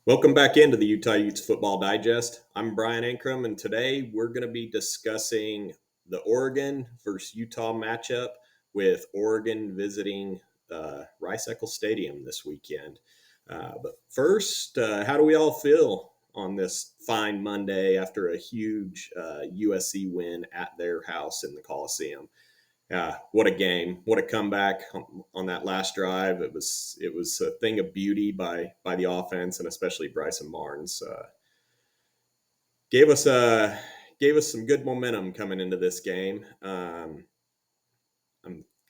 Welcome back into the Utah Utes Football Digest. I'm Brian Ankrum, and today we're going to be discussing the Oregon versus Utah matchup with Oregon visiting Rice-Eccles Stadium this weekend. But first, how do we all feel on this fine Monday after a huge USC win at their house in the Coliseum? What a game! What a comeback on that last drive. It was a thing of beauty by the offense, and especially Bryson Barnes gave us gave us some good momentum coming into this game. I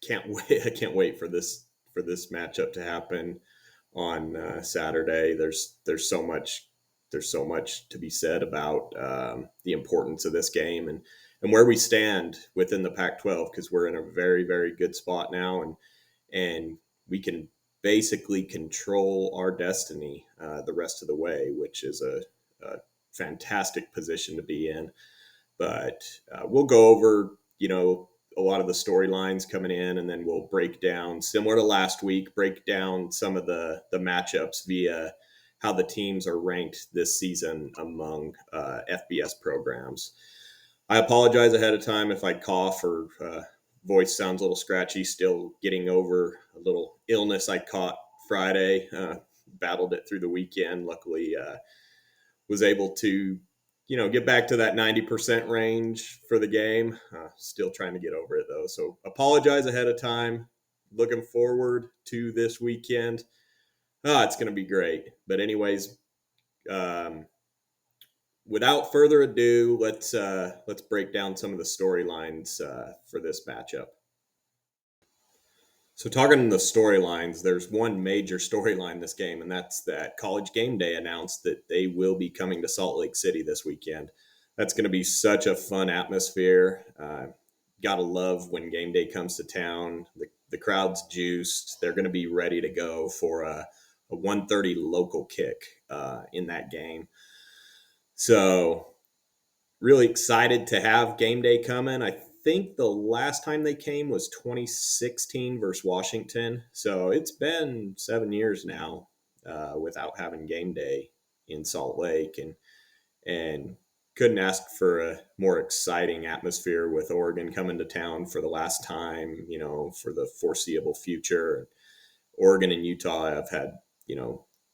can't wait. I can't wait for this matchup to happen on Saturday. There's so much to be said about the importance of this game and where we stand within the Pac-12, because we're in a very good spot now, and we can basically control our destiny the rest of the way, which is a fantastic position to be in. But we'll go over, a lot of the storylines coming in, and then we'll break down, similar to last week, break down some of the matchups via how the teams are ranked this season among FBS programs. I apologize ahead of time if I cough or voice sounds a little scratchy. Still getting over a little illness I caught Friday. Battled it through the weekend. Luckily, was able to, get back to that 90% range for the game. Still trying to get over it though. So apologize ahead of time. Looking forward to this weekend. It's going to be great. But anyways, um, without further ado, let's break down some of the storylines for this matchup. So, talking the storylines, there's one major storyline this game, and that's that College Game Day announced that they will be coming to Salt Lake City this weekend. That's going to be such a fun atmosphere. Gotta love when game day comes to town. The crowd's juiced. They're going to be ready to go for a 1:30 local kick in that game. So, really excited to have game day coming. I think the last time they came was 2016 versus Washington. So it's been 7 years now without having game day in Salt Lake, and couldn't ask for a more exciting atmosphere with Oregon coming to town for the last time, for the foreseeable future. Oregon and Utah have had,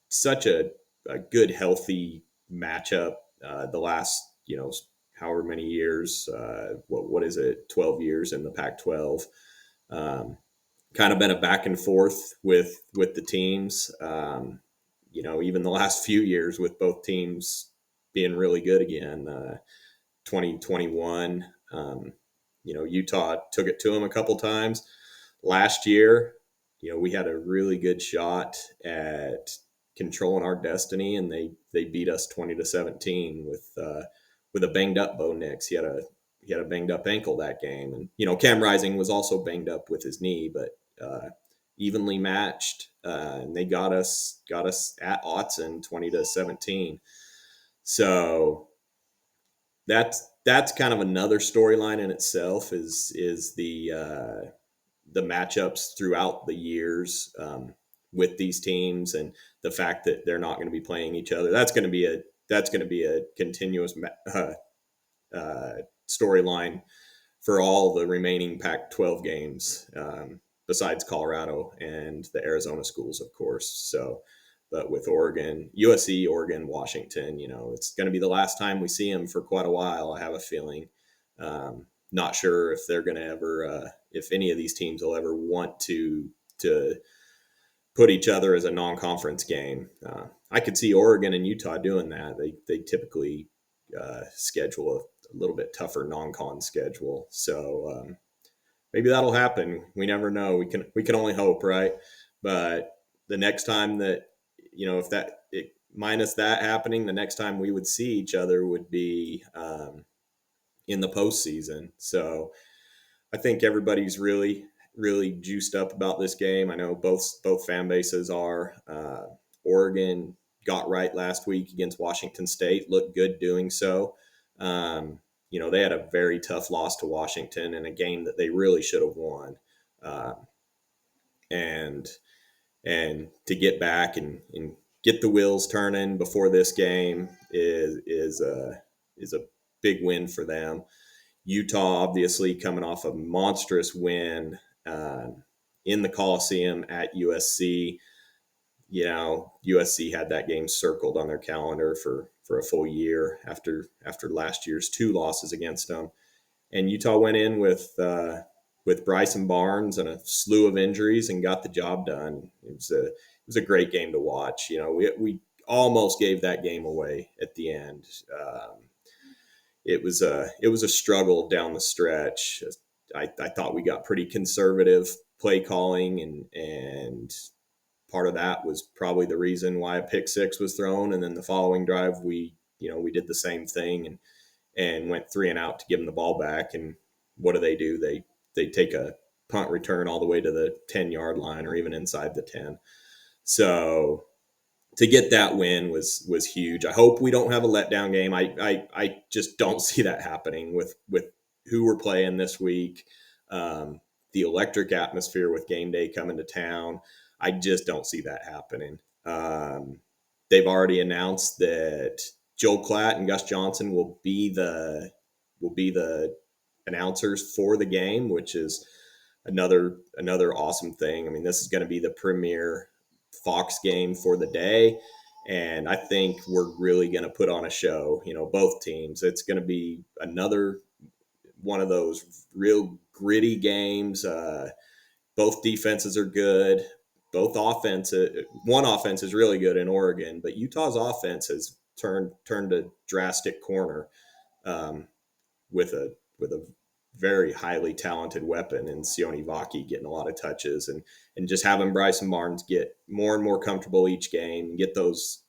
such a good, healthy matchup the last, however many years. What is it? 12 years in the Pac-12. Kind of been a back and forth with the teams. Even the last few years with both teams being really good again. 2021, Utah took it to them a couple times. Last year, we had a really good shot at controlling our destiny, and they beat us 20-17 with a banged up Bo Nix. He had a banged up ankle that game, and Cam Rising was also banged up with his knee, but evenly matched, and they got us at Autzen 20-17. So that's kind of another storyline in itself, is the matchups throughout the years with these teams, and the fact that they're not going to be playing each other. That's going to be a continuous storyline for all the remaining Pac-12 games, besides Colorado and the Arizona schools, of course. So, but with Oregon, USC, Oregon, Washington, it's going to be the last time we see them for quite a while, I have a feeling. Not sure if they're going to ever, if any of these teams will ever want to put each other as a non-conference game. I could see Oregon and Utah doing that. They typically schedule a little bit tougher non-con schedule, so maybe that'll happen. We never know. We can only hope, right? But the next time that, if that minus that happening, the next time we would see each other would be in the postseason. So I think everybody's really juiced up about this game. I know both fan bases are. Oregon got right last week against Washington State, looked good doing so. They had a very tough loss to Washington in a game that they really should have won. And to get back and get the wheels turning before this game is a big win for them. Utah obviously coming off a monstrous win uh, in the Coliseum at USC. USC had that game circled on their calendar for a full year after last year's 2 losses against them. And Utah went in with Bryson Barnes and a slew of injuries and got the job done. It was a great game to watch. We almost gave that game away at the end. It was a struggle down the stretch. I thought we got pretty conservative play calling, and part of that was probably the reason why a pick six was thrown. And then the following drive, we did the same thing and went 3-and-out to give them the ball back. And what do? They take a punt return all the way to the 10-yard line or even inside the 10. So to get that win was huge. I hope we don't have a letdown game. I just don't see that happening with who we're playing this week. The electric atmosphere with game day coming to town. I just don't see that happening. They've already announced that Joel Klatt and Gus Johnson will be the announcers for the game, which is another awesome thing. I mean, this is going to be the premier Fox game for the day, and I think we're really going to put on a show. Both teams. It's going to be another one of those real gritty games. Both defenses are good. One offense is really good in Oregon, but Utah's offense has turned a drastic corner with a very highly talented weapon in Sione Vaki getting a lot of touches and just having Bryson Barnes get more and more comfortable each game, get those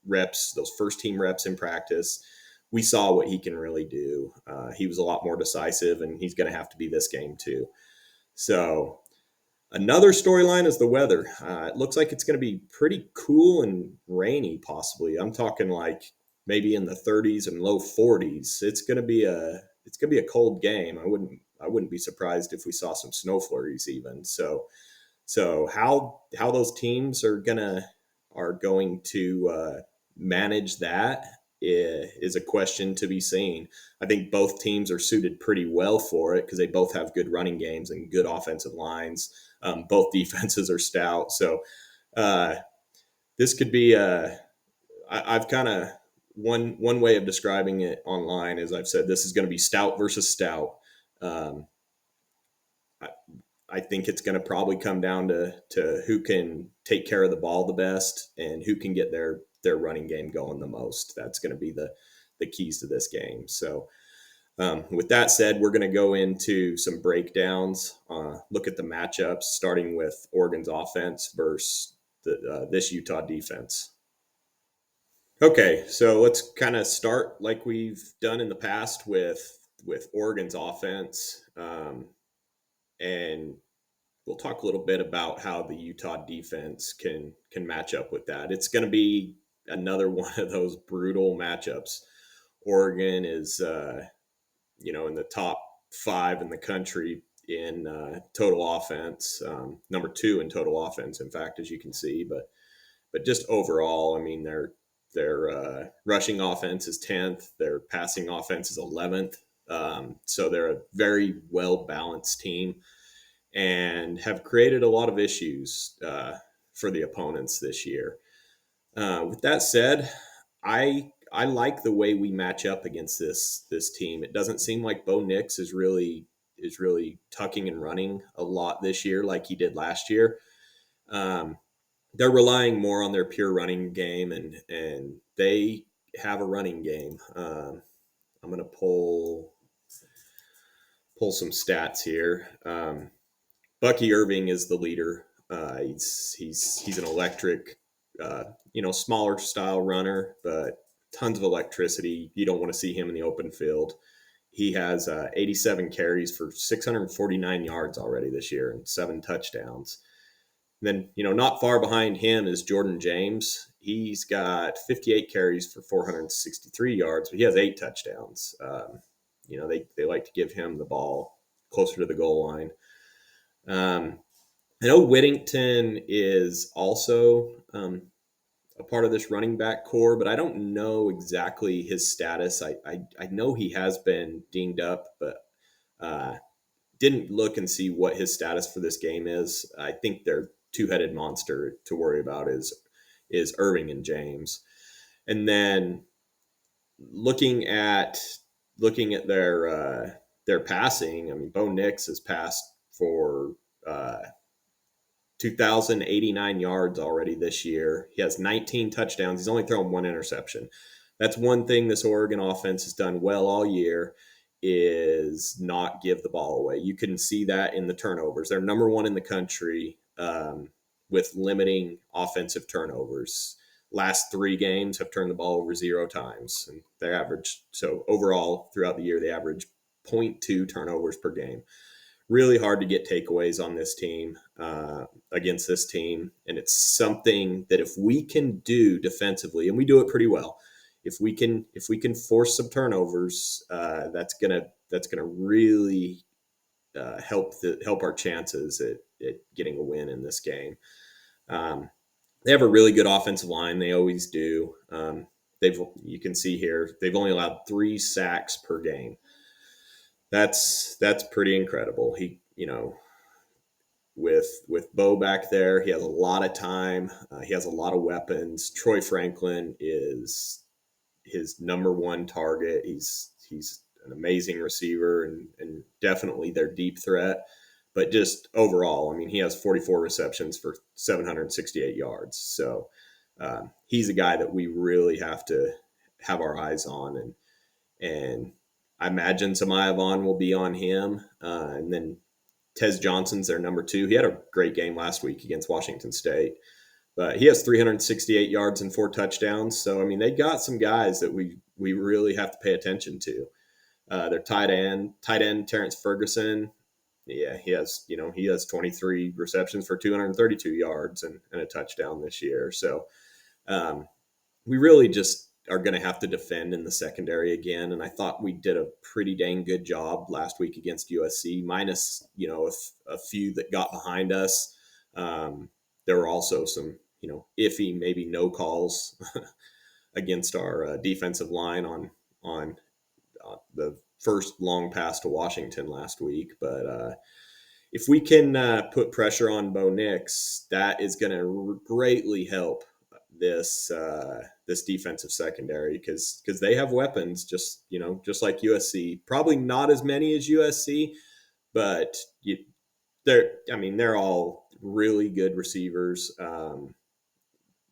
reps, those first team reps in practice. We saw what he can really do. He was a lot more decisive, and he's going to have to be this game too. So another storyline is the weather. It looks like it's going to be pretty cool and rainy, possibly. I'm talking like maybe in the 30s and low 40s. It's going to be a cold game. I wouldn't be surprised if we saw some snow flurries even. So how those teams are going to manage that is a question to be seen. I think both teams are suited pretty well for it because they both have good running games and good offensive lines. Both defenses are stout. So this could be I've kind of one way of describing it online is I've said this is going to be stout versus stout. Um, I think it's going to probably come down to who can take care of the ball the best and who can get their running game going the most. That's going to be the keys to this game. So with that said, we're going to go into some breakdowns, look at the matchups, starting with Oregon's offense versus this Utah defense. Okay, so let's kind of start like we've done in the past with Oregon's offense, and we'll talk a little bit about how the Utah defense can match up with that. It's going to be another one of those brutal matchups. Oregon is, in the top 5 in the country in total offense, number 2 in total offense, in fact, as you can see. But just overall, I mean, their rushing offense is 10th. Their passing offense is 11th. So they're a very well balanced team and have created a lot of issues for the opponents this year. With that said, I like the way we match up against this team. It doesn't seem like Bo Nix is really tucking and running a lot this year like he did last year. They're relying more on their pure running game, and they have a running game. I'm going to pull some stats here. Bucky Irving is the leader. He's an electric, smaller style runner, but tons of electricity. You don't want to see him in the open field. He has 87 carries for 649 yards already this year and 7 touchdowns. And then, not far behind him is Jordan James. He's got 58 carries for 463 yards, but he has 8 touchdowns. They like to give him the ball closer to the goal line. I know Whittington is also a part of this running back core, but I don't know exactly his status. I know he has been dinged up, but uh, didn't look and see what his status for this game is. I think their two-headed monster to worry about is Irving and James. And then looking at their passing, I mean, Bo Nix has passed for 2,089 yards already this year. He has 19 touchdowns. He's only thrown one interception. That's one thing this Oregon offense has done well all year, is not give the ball away. You can see that in the turnovers. They're number one in the country with limiting offensive turnovers. Last 3 games have turned the ball over 0 times, and they average, so overall throughout the year they average 0.2 turnovers per game. Really hard to get takeaways on this team, against this team, and it's something that if we can do defensively, and we do it pretty well, if we can force some turnovers, that's gonna really help our chances at getting a win in this game. They have a really good offensive line. They always do. You can see here they've only allowed 3 sacks per game. That's pretty incredible. With Bo back there, he has a lot of time. He has a lot of weapons. Troy Franklin is his number one target. He's an amazing receiver and definitely their deep threat. But just overall, I mean, he has 44 receptions for 768 yards. So he's a guy that we really have to have our eyes on, and I imagine Samaya Vaughn will be on him, and then Tez Johnson's their number 2. He had a great game last week against Washington State, but he has 368 yards and 4 touchdowns. So I mean, they got some guys that we really have to pay attention to. Their tight end Terrence Ferguson. Yeah, he has 23 receptions for 232 yards and a touchdown this year. So we really just are going to have to defend in the secondary again. And I thought we did a pretty dang good job last week against USC, minus, a few that got behind us. There were also some, iffy, maybe no calls against our defensive line on the first long pass to Washington last week. But if we can put pressure on Bo Nix, that is going to greatly help this defensive secondary, because they have weapons, just like USC. Probably not as many as USC, but they're all really good receivers.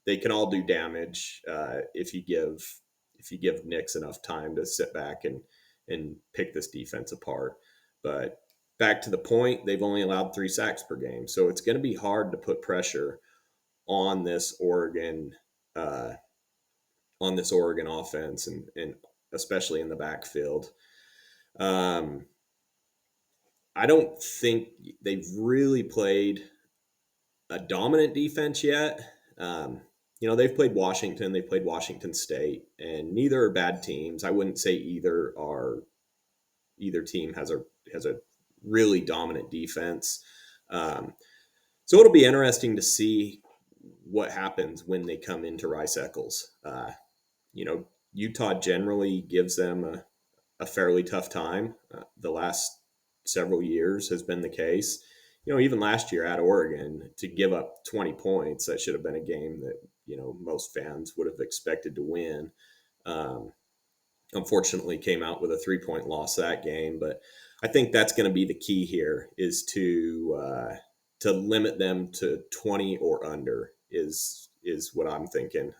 They can all do damage if you give Nix enough time to sit back and pick this defense apart. But back to the point, they've only allowed 3 sacks per game, so it's going to be hard to put pressure on this Oregon offense, and especially in the backfield. I don't think they've really played a dominant defense yet. They've played Washington, they played Washington State, and neither are bad teams. I wouldn't say either team has a really dominant defense. So it'll be interesting to see what happens when they come into Rice-Eccles. Utah generally gives them a fairly tough time. The last several years has been the case. Even last year at Oregon, to give up 20 points, that should have been a game that, most fans would have expected to win. Unfortunately, came out with a 3-point loss that game. But I think that's going to be the key here, is to limit them to 20 or under is what I'm thinking.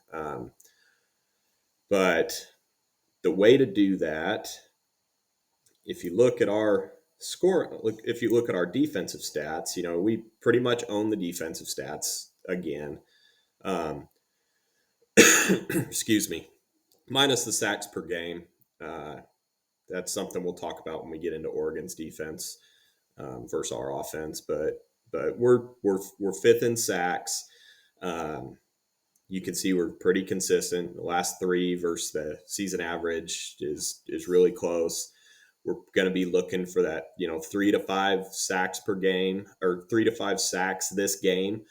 But the way to do that, if you look at our if you look at our defensive stats, we pretty much own the defensive stats again. Excuse me, minus the sacks per game. That's something we'll talk about when we get into Oregon's defense versus our offense. But we're 5th in sacks. You can see we're pretty consistent. The last 3 versus the season average is really close. We're going to be looking for that, 3 to 5 sacks per game, or 3 to 5 sacks this game.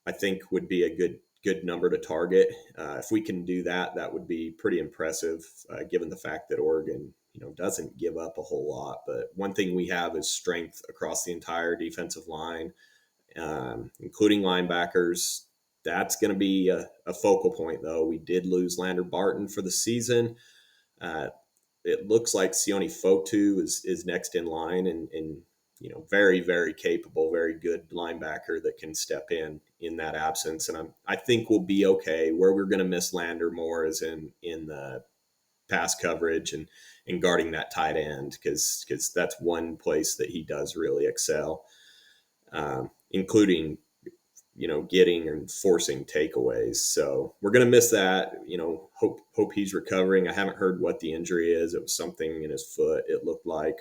I think would be a good number to target. If we can do that, that would be pretty impressive, given the fact that Oregon, doesn't give up a whole lot. But one thing we have is strength across the entire defensive line, including linebackers. That's going to be a focal point, though. We did lose Lander Barton for the season. Uh, it looks like Sione Fotu is next in line, and very, very capable, very good linebacker that can step in that absence. And I think we'll be okay. Where we're going to miss Lander more is in the pass coverage and guarding that tight end, because that's one place that he does really excel, including getting and forcing takeaways. So we're going to miss that. Hope he's recovering. I haven't heard what the injury is. It was something in his foot, it looked like.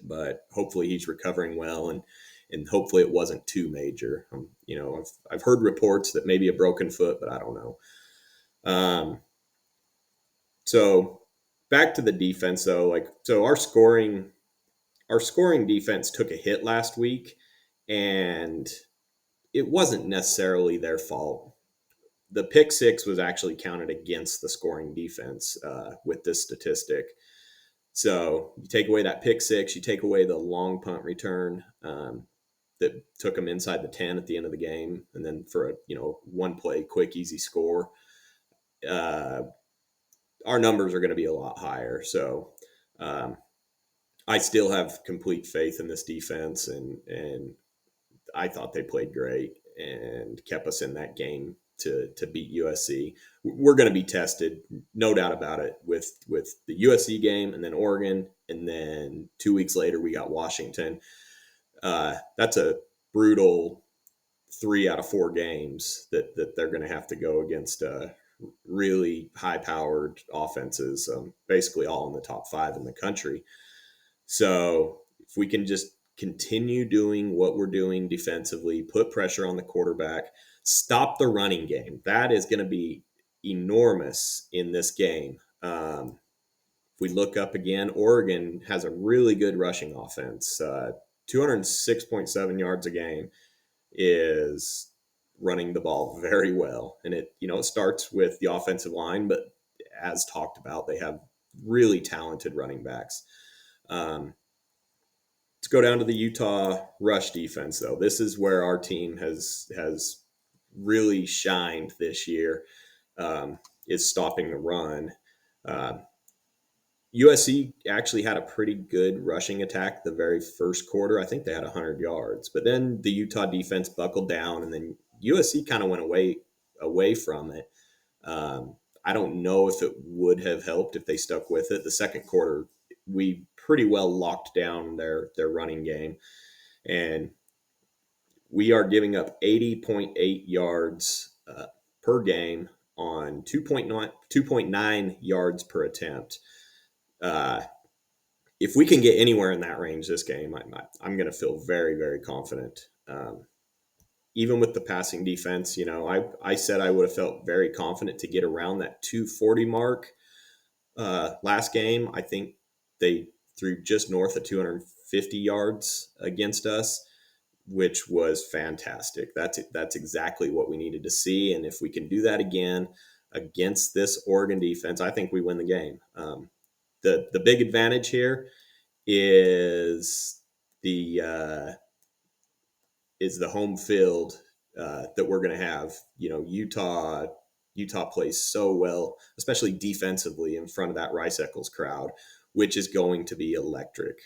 But hopefully he's recovering well, and hopefully it wasn't too major. I've heard reports that maybe a broken foot, but I don't know. So back to the defense, though. So our scoring defense took a hit last week, and it wasn't necessarily their fault. The pick six was actually counted against the scoring defense with this statistic. So you take away that pick six, you take away the long punt return that took them inside the 10 at the end of the game, and then for a one play quick easy score, our numbers are going to be a lot higher. So I still have complete faith in this defense, and I thought they played great and kept us in that game to beat USC. We're going to be tested, no doubt about it, with the USC game and then Oregon, and then 2 weeks later we got Washington. That's a brutal 3 out of 4 games that they're going to have to go against really high-powered offenses, basically all in the top 5 in the country. So if we can just continue doing what we're doing defensively, put pressure on the quarterback, stop the running game, that is going to be enormous in this game. If we look up again, Oregon has a really good rushing offense. 206.7 yards a game is running the ball very well. And it starts with the offensive line, but as talked about, they have really talented running backs. Let's go down to the Utah rush defense, though. This is where our team has really shined this year, is stopping the run. USC actually had a pretty good rushing attack the very first quarter. I think they had 100 yards. But then the Utah defense buckled down, and then USC kind of went away from it. I don't know if it would have helped if they stuck with it. The second quarter, we pretty well locked down their running game, and we are giving up 80.8 yards per game on 2.9 yards per attempt. If we can get anywhere in that range this game, I'm going to feel very, very confident. Even with the passing defense, I said I would have felt very confident to get around that 240 mark. Last game, I think they threw just north of 250 yards against us, which was fantastic. That's exactly what we needed to see. And if we can do that again against this Oregon defense, I think we win the game. The big advantage here is the home field that we're going to have. Utah plays so well, especially defensively, in front of that Rice Eccles crowd, which is going to be electric.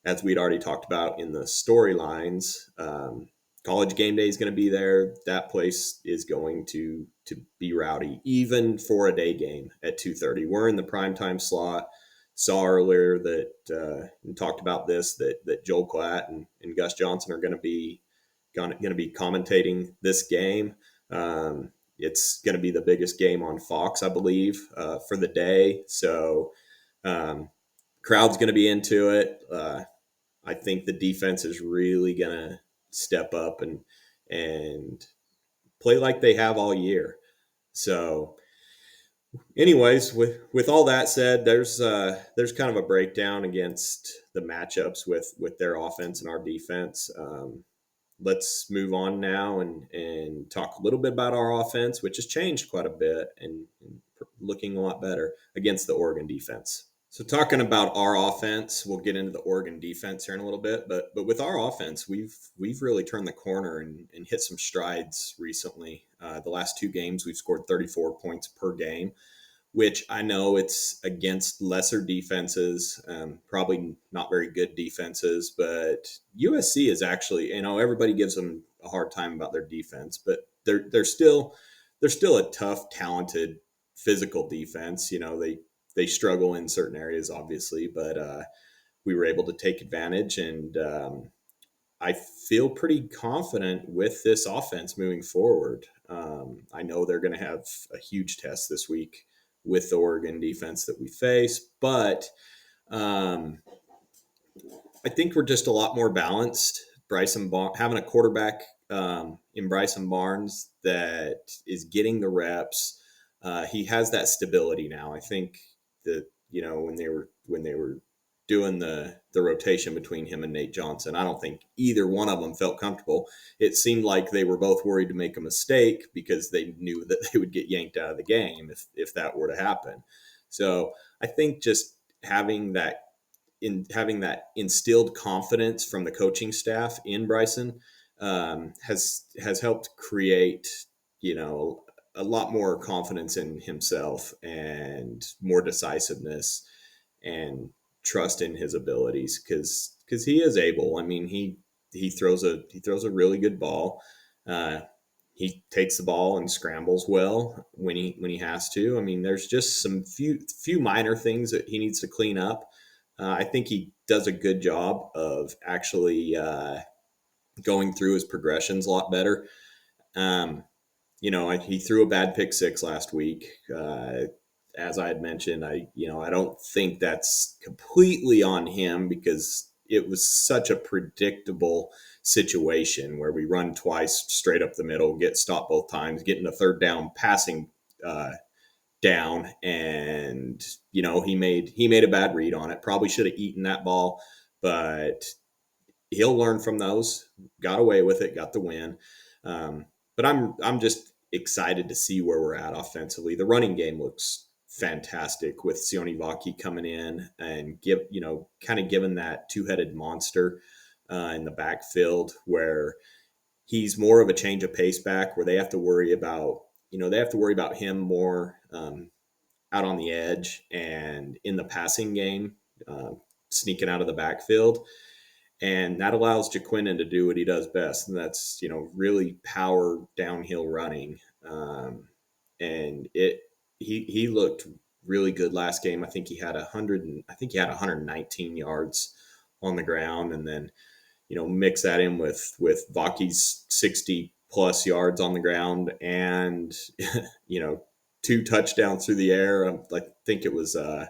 As we'd already talked about in the storylines, College game day is going to be there. That place is going to be rowdy, even for a day game at 2:30. We're in the primetime slot. Saw earlier that and talked about this, that Joel Klatt and Gus Johnson are going to be commentating this game. It's going to be the biggest game on Fox, I believe, for the day. So crowd's going to be into it. I think the defense is really going to step up and play like they have all year. So anyways, with all that said, there's kind of a breakdown against the matchups with their offense and our defense. let's move on now and talk a little bit about our offense, which has changed quite a bit and looking a lot better against the Oregon defense. So talking about our offense, we'll get into the Oregon defense here in a little bit, but with our offense, we've really turned the corner and hit some strides recently. The last 2 games, we've scored 34 points per game, which I know it's against lesser defenses, probably not very good defenses, but USC is actually, everybody gives them a hard time about their defense, but they're still a tough, talented, physical defense. They struggle in certain areas, obviously, but we were able to take advantage, and I feel pretty confident with this offense moving forward. I know they're going to have a huge test this week with the Oregon defense that we face, but um, I think we're just a lot more balanced. Having a quarterback in Bryson Barnes that is getting the reps, he has that stability now. I think that when they were doing the rotation between him and Nate Johnson, I don't think either one of them felt comfortable. It seemed like they were both worried to make a mistake because they knew that they would get yanked out of the game if that were to happen. So I think just having that instilled confidence from the coaching staff in Bryson has helped create, a lot more confidence in himself and more decisiveness and trust in his abilities because he is able. I mean, he throws a really good ball. Uh, he takes the ball and scrambles well when he has to. I mean, there's just some few minor things that he needs to clean up. I think he does a good job of actually going through his progressions a lot better. Um, he threw a bad pick six last week. As I had mentioned, I don't think that's completely on him because it was such a predictable situation where we run twice straight up the middle, get stopped both times, getting a third down passing down, and he made a bad read on it. Probably should have eaten that ball, but he'll learn from those. Got away with it, got the win. But I'm just excited to see where we're at offensively. The running game looks fantastic with Sione Vaki coming in and kind of given that two-headed monster in the backfield where he's more of a change of pace back where they have to worry about him more out on the edge and in the passing game, sneaking out of the backfield. And that allows Jaquinnon to do what he does best, and that's really power downhill running. And he looked really good last game. I think he had 119 yards on the ground, and then mix that in with Vaki's 60 plus yards on the ground, and 2 touchdowns through the air. I think it was a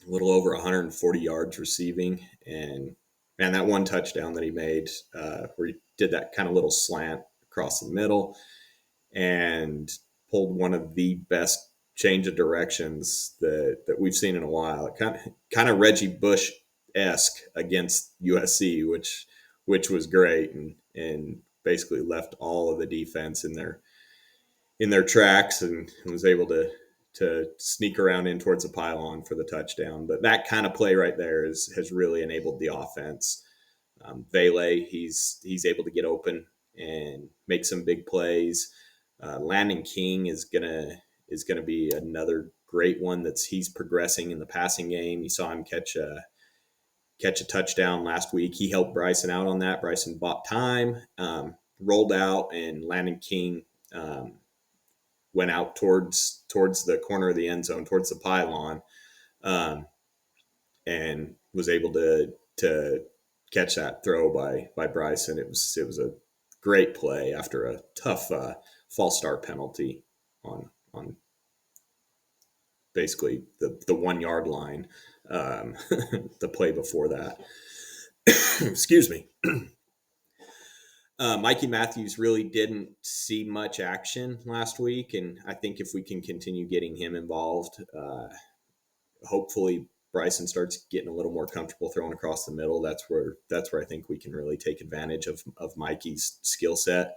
little over 140 yards receiving, and man, that 1 touchdown that he made, where he did that kind of little slant across the middle and pulled one of the best change of directions that we've seen in a while. It kind of Reggie Bush esque against USC, which was great, and basically left all of the defense in their tracks and was able to sneak around in towards the pylon for the touchdown. But that kind of play right there has really enabled the offense. Vele, he's able to get open and make some big plays. Landon King is gonna be another great one. He's progressing in the passing game. You saw him catch a touchdown last week. He helped Bryson out on that. Bryson bought time, rolled out, and Landon King went out towards the corner of the end zone, towards the pylon, and was able to catch that throw by Bryson. It was a great play after a tough false start penalty on basically the 1 yard line. The play before that. Excuse me. Mikey Matthews really didn't see much action last week, and I think if we can continue getting him involved, hopefully Bryson starts getting a little more comfortable throwing across the middle, that's where I think we can really take advantage of Mikey's skill set.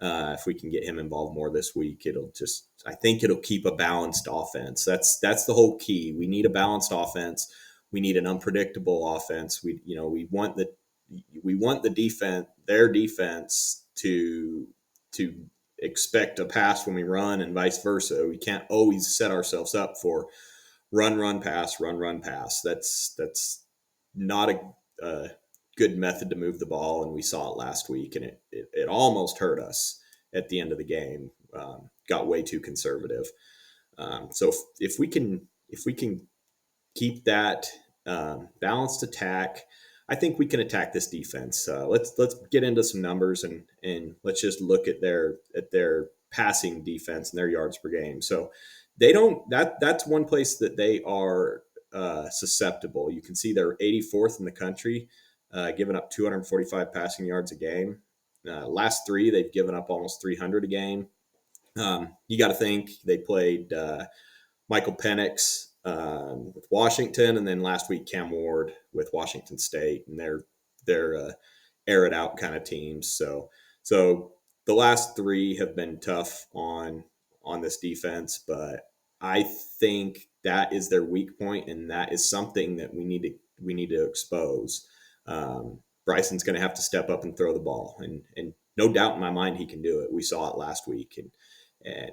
If we can get him involved more this week, I think it'll keep a balanced offense. That's the whole key. We need a balanced offense. We need an unpredictable offense. We want the defense, their defense, to expect a pass when we run and vice versa. We can't always set ourselves up for run, pass, run, pass. That's not a good method to move the ball, and we saw it last week, and it almost hurt us at the end of the game. Got way too conservative. So if we can keep that balanced attack, I think we can attack this defense. Let's get into some numbers and let's just look at their passing defense and their yards per game. So they don't that's one place that they are susceptible. You can see they're 84th in the country, giving up 245 passing yards a game. Last three, they've given up almost 300 a game. You got to think they played Michael Penix with Washington, and then last week Cam Ward with Washington State, and they're air it out kind of teams. So the last three have been tough on this defense, but I think that is their weak point, and that is something that we need to expose. Bryson's going to have to step up and throw the ball, and no doubt in my mind he can do it. We saw it last week, and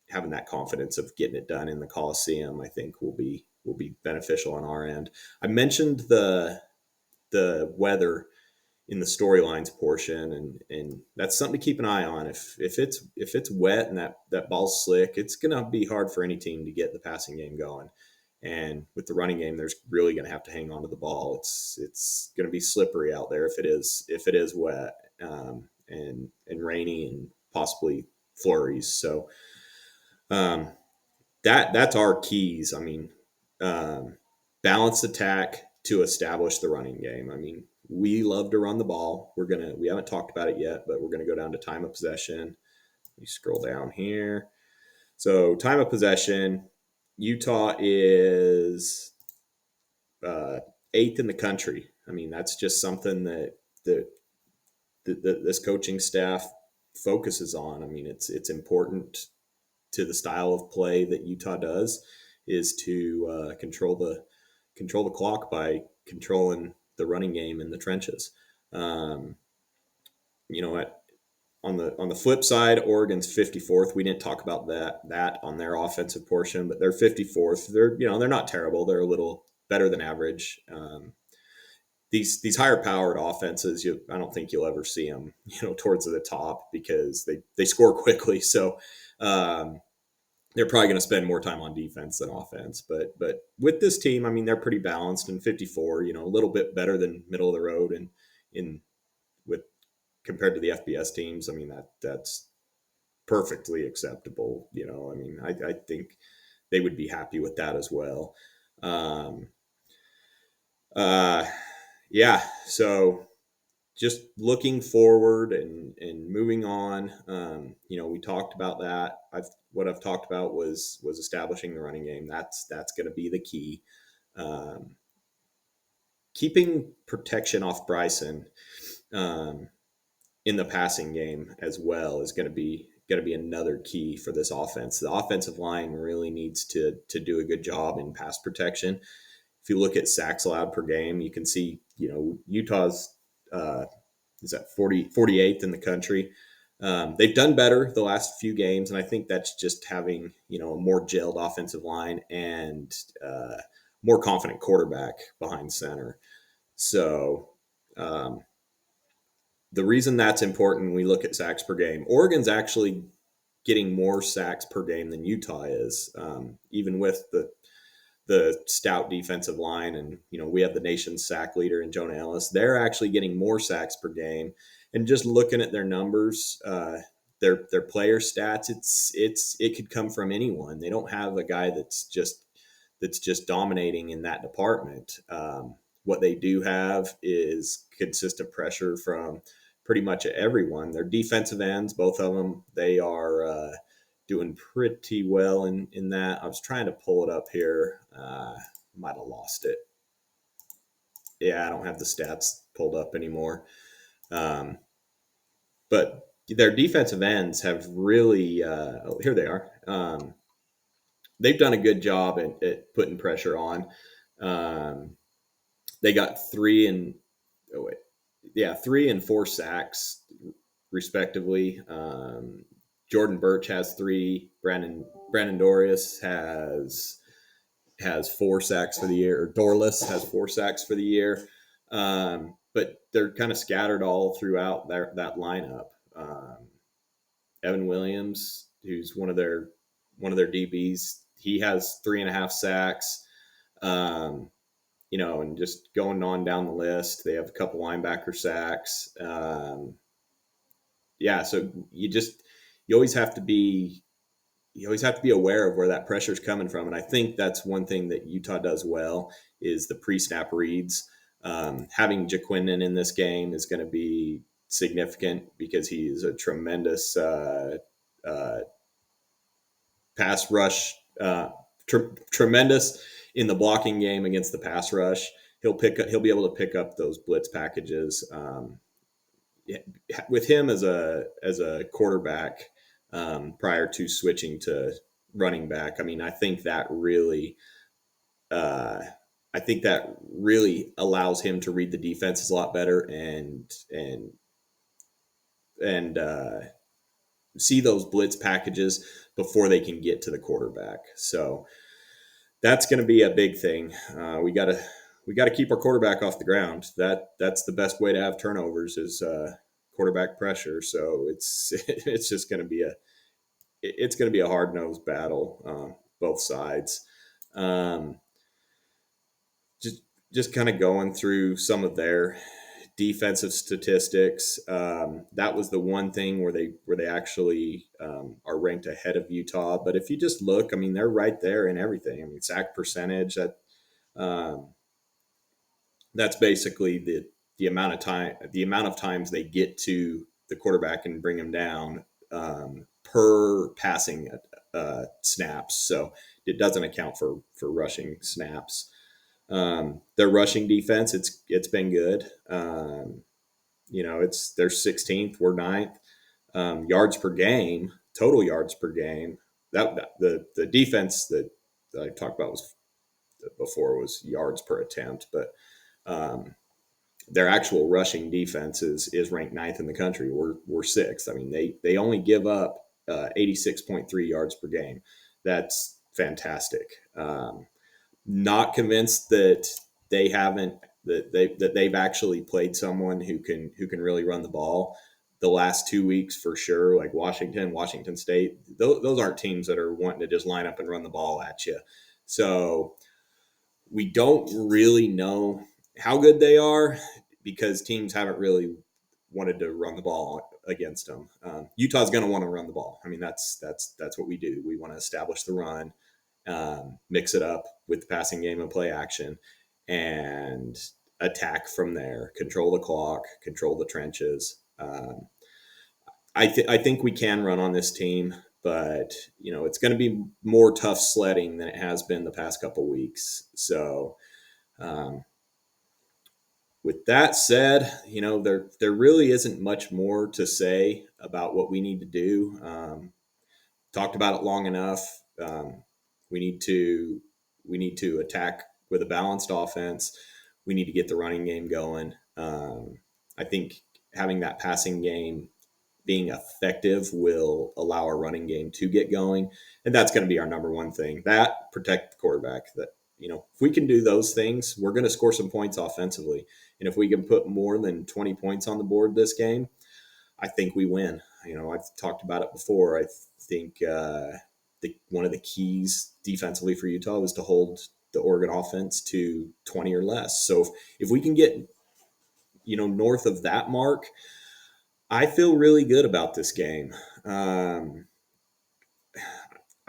having that confidence of getting it done in the Coliseum, I think will be beneficial on our end. I mentioned the weather in the storylines portion, and that's something to keep an eye on. If it's wet and that ball's slick, it's gonna be hard for any team to get the passing game going. And with the running game, there's really gonna have to hang on to the ball. It's gonna be slippery out there if it is wet, and rainy and possibly flurries. So that's our keys. I mean, balanced attack to establish the running game. I mean, we love to run the ball. We haven't talked about it yet, but we're gonna go down to time of possession. You scroll down here. So time of possession, Utah is 8th in the country. I mean, that's just something that this coaching staff focuses on. I mean, it's important to the style of play that Utah does, is to control the clock by controlling the running game in the trenches. You know what? On the flip side, Oregon's 54th. We didn't talk about that on their offensive portion, but they're 54th. They're not terrible. They're a little better than average. These higher powered offenses, I don't think you'll ever see them, towards the top, because they score quickly. So they're probably going to spend more time on defense than offense. But with this team, I mean, they're pretty balanced, and 54, a little bit better than middle of the road, and with compared to the FBS teams, I mean, that's perfectly acceptable. I mean, I think they would be happy with that as well. Yeah. So just looking forward and moving on, we talked about that. What I've talked about was establishing the running game. That's going to be the key. Keeping protection off Bryson in the passing game as well is going to be another key for this offense. The offensive line really needs to do a good job in pass protection. If you look at sacks allowed per game, you can see, Utah's is at 48th in the country. They've done better the last few games, and I think that's just having, a more gelled offensive line and more confident quarterback behind center. So the reason that's important, we look at sacks per game. Oregon's actually getting more sacks per game than Utah is, even with the stout defensive line. And, we have the nation's sack leader in Jonah Ellis. They're actually getting more sacks per game. And just looking at their numbers, their player stats, it could come from anyone. They don't have a guy that's just dominating in that department. What they do have is consistent pressure from pretty much everyone. Their defensive ends, both of them, they are doing pretty well in that. I was trying to pull it up here might have lost it. Yeah, I don't have the stats pulled up anymore. Um, but their defensive ends have really, oh, here they are. They've done a good job at putting pressure on. They got oh wait, yeah, 3 and 4 sacks respectively. Jordan Birch has 3. Brandon Dorius has 4 sacks for the year. Or Dorless has 4 sacks for the year. But they're kind of scattered all throughout that lineup. Evan Williams, who's one of their DBs, he has 3.5 sacks. And just going on down the list, they have a couple linebacker sacks. Yeah, so you always have to be aware of where that pressure is coming from, and I think that's one thing that Utah does well is the pre-snap reads. Having Jaquindon in this game is going to be significant because he is a tremendous uh, pass rush, tremendous in the blocking game against the pass rush. He'll be able to pick up those blitz packages. With him as a quarterback, prior to switching to running back, I mean, uh, I think that really allows him to read the defenses a lot better and see those blitz packages before they can get to the quarterback. So that's going to be a big thing. We got to keep our quarterback off the ground. That's the best way to have turnovers is quarterback pressure. So it's just going to be a hard nosed battle, both sides. Um, just just kind of going through some of their defensive statistics. That was the one thing where they actually are ranked ahead of Utah. But if you just look, I mean, they're right there in everything. I mean, sack percentage, um, that's basically the amount of times they get to the quarterback and bring him down per passing snaps. So it doesn't account for rushing snaps. Their rushing defense, it's been good. They're 16th, we're ninth. Yards per game, total yards per game. The defense that I talked about was before was yards per attempt, but um, their actual rushing defense is ranked ninth in the country. We're sixth. I mean, they only give up 86.3 yards per game. That's fantastic. Not convinced that they haven't that they've actually played someone who can really run the ball the last 2 weeks for sure. Like Washington State, those aren't teams that are wanting to just line up and run the ball at you. So we don't really know how good they are because teams haven't really wanted to run the ball against them. Utah's going to want to run the ball. I mean, that's what we do. We want to establish the run, mix it up with the passing game and play action, and attack from there. Control the clock, control the trenches. I think we can run on this team, but it's going to be more tough sledding than it has been the past couple weeks. So, um, with that said, there really isn't much more to say about what we need to do. Talked about it long enough. We need to we need to attack with a balanced offense. We need to get the running game going. I think having that passing game being effective will allow our running game to get going, and that's going to be our number one thing. That protect the quarterback. That if we can do those things, we're going to score some points offensively, and if we can put more than 20 points on the board this game, I think we win. I've talked about it before. I think one of the keys defensively for Utah was to hold the Oregon offense to 20 or less. So if we can get north of that mark, I feel really good about this game. I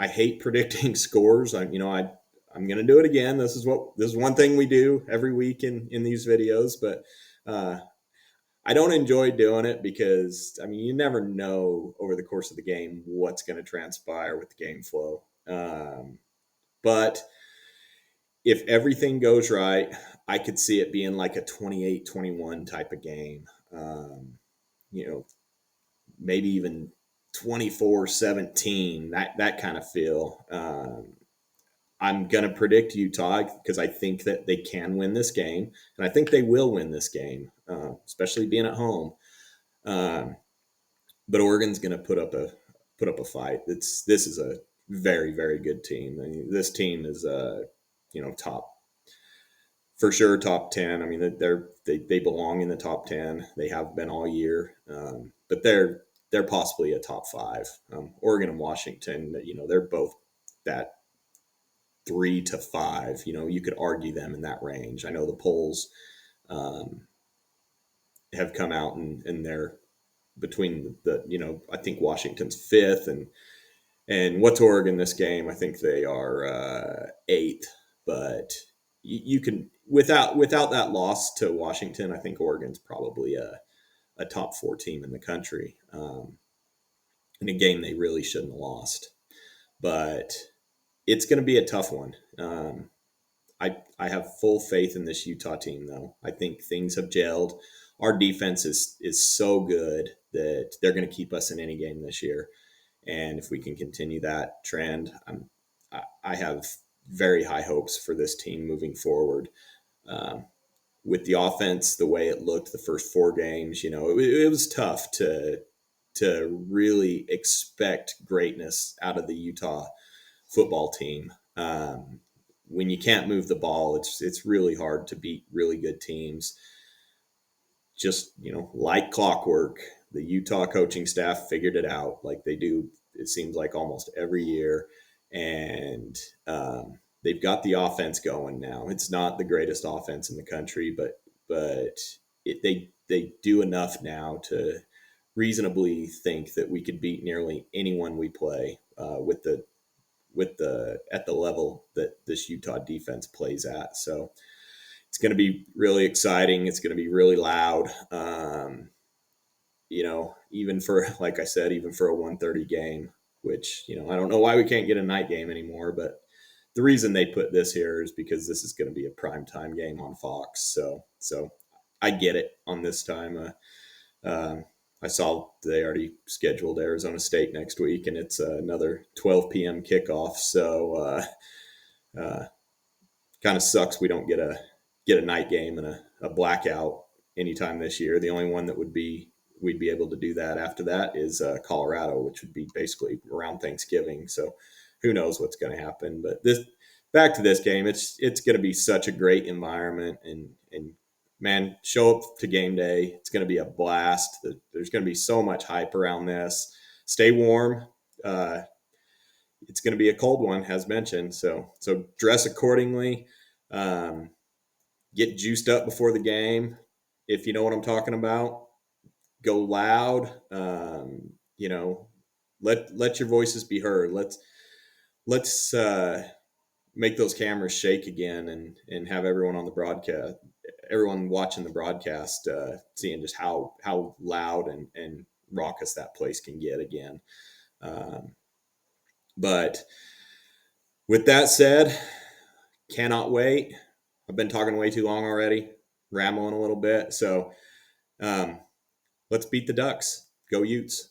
hate predicting scores. I'm going to do it again. This is one thing we do every week in these videos, but I don't enjoy doing it because you never know over the course of the game what's going to transpire with the game flow. But if everything goes right, I could see it being like a 28-21 type of game. You know, maybe even 24-17, that kind of feel. I'm going to predict Utah because I think that they can win this game, and I think they will win this game, especially being at home. Um, but Oregon's going to put up a fight. This is a very very good team. I mean, this team is top for sure, top 10. I mean, they belong in the top 10. They have been all year, but they're possibly a top 5. Oregon and Washington, they're both that 3 to 5. You could argue them in that range. I know the polls um, have come out, and they're between I think Washington's 5th, and what's Oregon this game? I think they are 8th, but you can without that loss to Washington, I think Oregon's probably a top 4 team in the country, in a game they really shouldn't have lost. But it's going to be a tough one. I have full faith in this Utah team, though. I think things have gelled. Our defense is so good that they're going to keep us in any game this year. And if we can continue that trend, I have very high hopes for this team moving forward. Um, with the offense, the way it looked the first 4 games, it was tough to really expect greatness out of the Utah football team. When you can't move the ball, it's really hard to beat really good teams. Just like clockwork, the Utah coaching staff figured it out, like they do. It seems like almost every year, and they've got the offense going now. It's not the greatest offense in the country, but they do enough now to reasonably think that we could beat nearly anyone we play with the at the level that this Utah defense plays at. So it's going to be really exciting. It's going to be really loud. Even for, like I said, even for a 1:30 game, which, I don't know why we can't get a night game anymore, but the reason they put this here is because this is going to be a primetime game on Fox. So I get it on this time. I saw they already scheduled Arizona State next week, and it's another 12 p.m. kickoff. So kind of sucks we don't get a night game and a blackout anytime this year. The only one that we'd be able to do that after that is Colorado, which would be basically around Thanksgiving. So who knows what's going to happen? But back to this game, it's going to be such a great environment, and man, show up to game day. It's going to be a blast. There's going to be so much hype around this. Stay warm. It's going to be a cold one, as mentioned. So dress accordingly. Get juiced up before the game, if you know what I'm talking about. Go loud. Let your voices be heard. Let's make those cameras shake again, and have everyone on the broadcast, everyone watching the broadcast, seeing just how loud and raucous that place can get again. But with that said, cannot wait. I've been talking way too long already, rambling a little bit. So let's beat the Ducks. Go Utes.